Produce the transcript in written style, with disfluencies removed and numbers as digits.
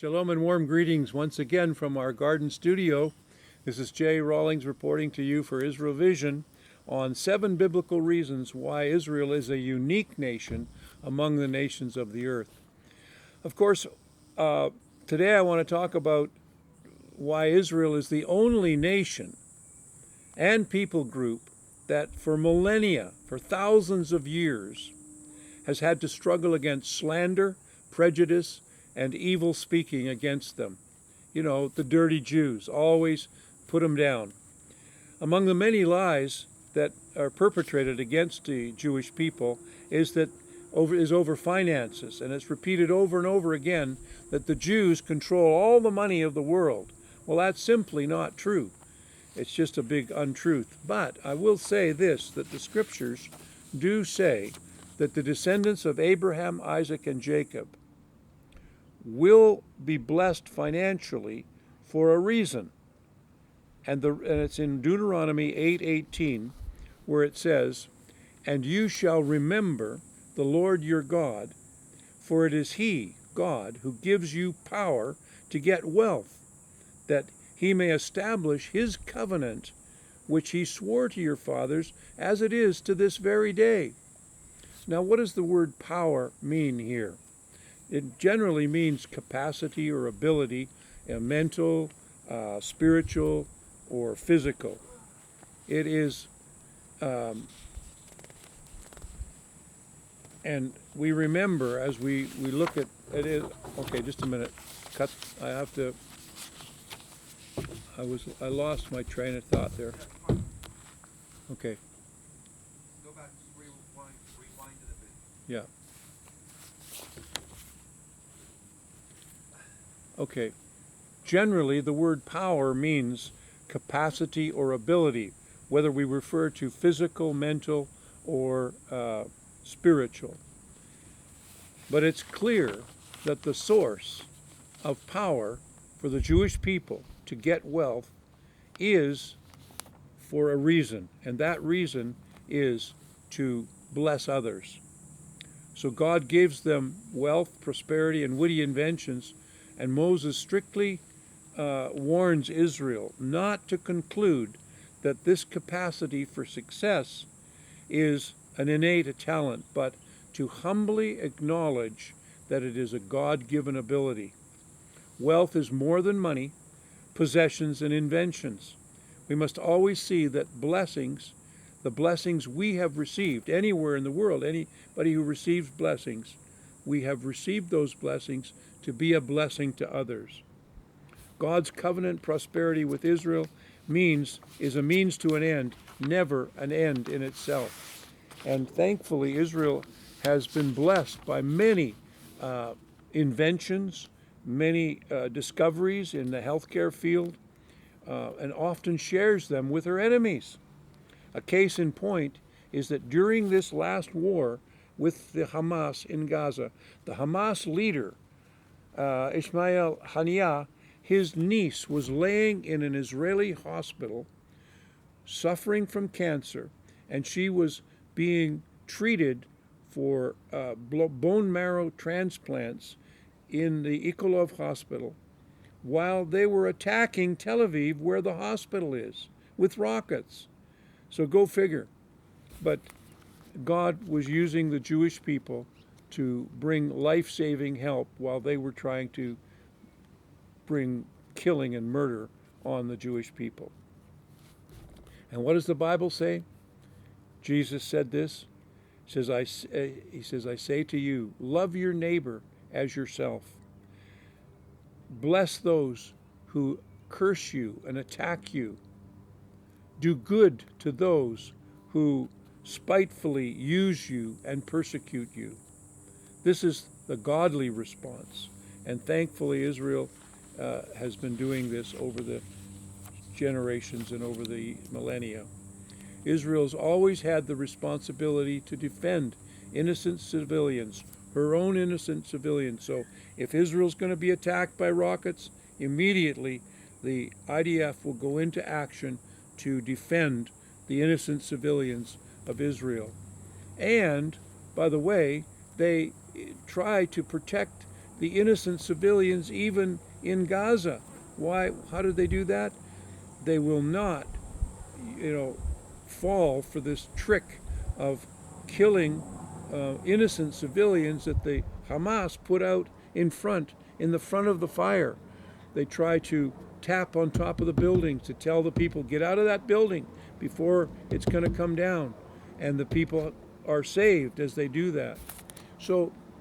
Shalom and warm greetings once again from our garden studio. This is Jay Rawlings reporting to you for Israel Vision on 7 biblical reasons why Israel is a unique nation among the nations of the earth. Of course, today I want to talk about why Israel is the only nation and people group that for millennia, for thousands of years, has had to struggle against slander, prejudice, and evil speaking against them. You know, the dirty Jews, always put them down. Among the many lies that are perpetrated against the Jewish people is over finances, and it's repeated over and over again that the Jews control all the money of the world. Well, that's simply not true. It's just a big untruth. But I will say this, that the scriptures do say that the descendants of Abraham, Isaac, and Jacob will be blessed financially for a reason. And it's in Deuteronomy 8:18, where it says, "And you shall remember the Lord your God, for it is He, God, who gives you power to get wealth, that He may establish His covenant, which He swore to your fathers, as it is to this very day." Now, what does the word power mean here? It generally means capacity or ability, mental, spiritual, or physical. It is, and we remember as we look at it. Okay, just a minute. I lost my train of thought there. Okay. Go back, rewind it a bit. Yeah. Okay. Generally, the word power means capacity or ability, whether we refer to physical, mental, or spiritual. But it's clear that the source of power for the Jewish people to get wealth is for a reason, and that reason is to bless others. So God gives them wealth, prosperity, and witty inventions, and Moses strictly warns Israel not to conclude that this capacity for success is an innate talent, but to humbly acknowledge that it is a God-given ability. Wealth is more than money, possessions, and inventions. We must always see that the blessings we have received anywhere in the world, anybody who receives blessings, we have received those blessings to be a blessing to others. God's covenant prosperity with Israel is a means to an end, never an end in itself. And thankfully, Israel has been blessed by many inventions, many discoveries in the healthcare field, and often shares them with her enemies. A case in point is that during this last war with the Hamas in Gaza, the Hamas leader, Ismail Haniyeh, his niece was laying in an Israeli hospital suffering from cancer, and she was being treated for bone marrow transplants in the Ikolov hospital while they were attacking Tel Aviv, where the hospital is, with rockets. So go figure. But God was using the Jewish people to bring life-saving help while they were trying to bring killing and murder on the Jewish people. And what does the Bible say? Jesus said this. He says, "I say to you, love your neighbor as yourself. Bless those who curse you and attack you. Do good to those who spitefully use you and persecute you." This is the godly response. And thankfully, Israel has been doing this over the generations and over the millennia. Israel's always had the responsibility to defend innocent civilians, her own innocent civilians. So if Israel's going to be attacked by rockets, immediately the IDF will go into action to defend the innocent civilians of Israel. And, by the way, they try to protect the innocent civilians even in Gaza. Why? How did they do that? They will not, fall for this trick of killing innocent civilians that the Hamas put out in the front of the fire. They try to tap on top of the buildings to tell the people, get out of that building before it's going to come down. And the people are saved as they do that. So